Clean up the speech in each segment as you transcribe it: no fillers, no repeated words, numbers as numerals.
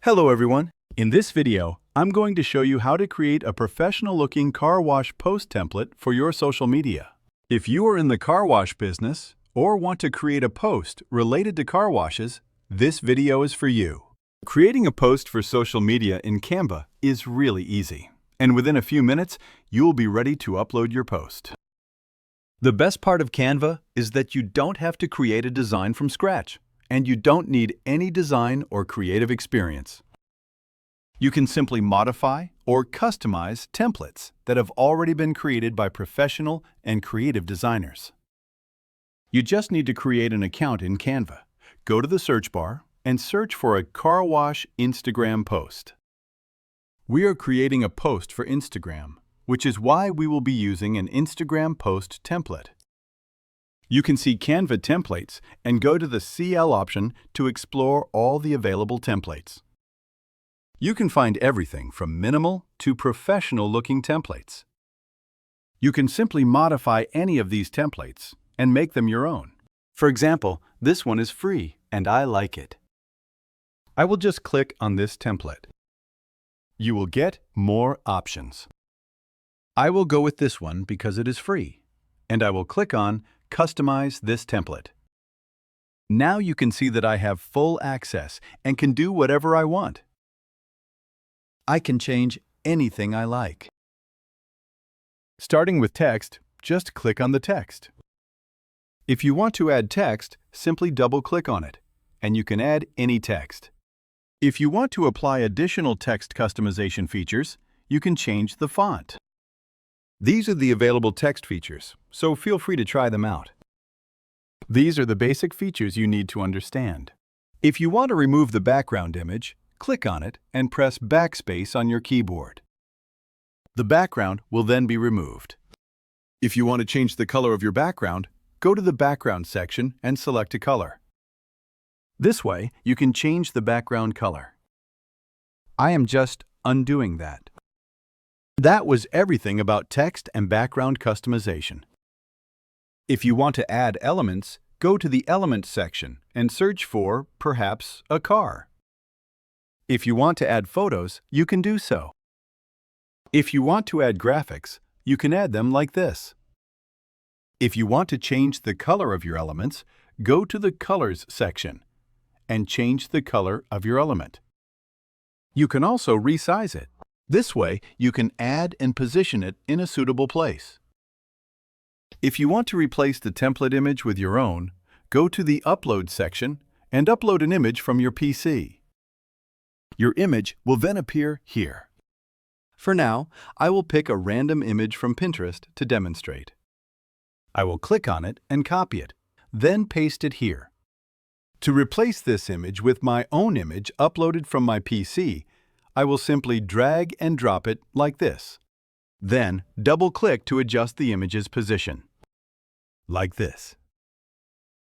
Hello everyone. In this video, I'm going to show you how to create a professional-looking car wash post template for your social media. If you are in the car wash business or want to create a post related to car washes, this video is for you. Creating a post for social media in Canva is really easy, and within a few minutes, you'll be ready to upload your post. The best part of Canva is that you don't have to create a design from scratch, and you don't need any design or creative experience. You can simply modify or customize templates that have already been created by professional and creative designers. You just need to create an account in Canva. Go to the search bar and search for a car wash Instagram post. We are creating a post for Instagram, which is why we will be using an Instagram post template. You can see Canva templates and go to the CL option to explore all the available templates. You can find everything from minimal to professional-looking templates. You can simply modify any of these templates and make them your own. For example, this one is free and I like it. I will just click on this template. You will get more options. I will go with this one because it is free, and I will click on Customize this template. Now you can see that I have full access and can do whatever I want. I can change anything I like. Starting with text, just click on the text. If you want to add text, simply double-click on it, and you can add any text. If you want to apply additional text customization features, you can change the font. These are the available text features, so feel free to try them out. These are the basic features you need to understand. If you want to remove the background image, click on it and press backspace on your keyboard. The background will then be removed. If you want to change the color of your background, go to the background section and select a color. This way, you can change the background color. I am just undoing that. That was everything about text and background customization. If you want to add elements, go to the Elements section and search for, perhaps, a car. If you want to add photos, you can do so. If you want to add graphics, you can add them like this. If you want to change the color of your elements, go to the Colors section and change the color of your element. You can also resize it. This way, you can add and position it in a suitable place. If you want to replace the template image with your own, go to the Upload section and upload an image from your PC. Your image will then appear here. For now, I will pick a random image from Pinterest to demonstrate. I will click on it and copy it, then paste it here. To replace this image with my own image uploaded from my PC, I will simply drag and drop it like this. Then double-click to adjust the image's position. Like this.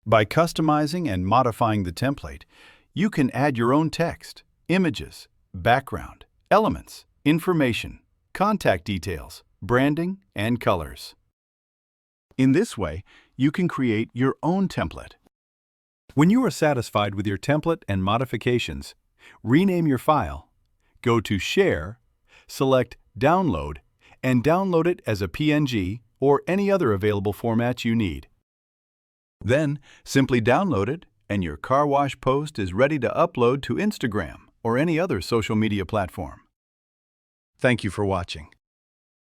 By customizing and modifying the template, you can add your own text, images, background, elements, information, contact details, branding, and colors. In this way, you can create your own template. When you are satisfied with your template and modifications, rename your file. Go to Share, select Download, and download it as a PNG or any other available format you need. Then, simply download it, and your car wash post is ready to upload to Instagram or any other social media platform. Thank you for watching.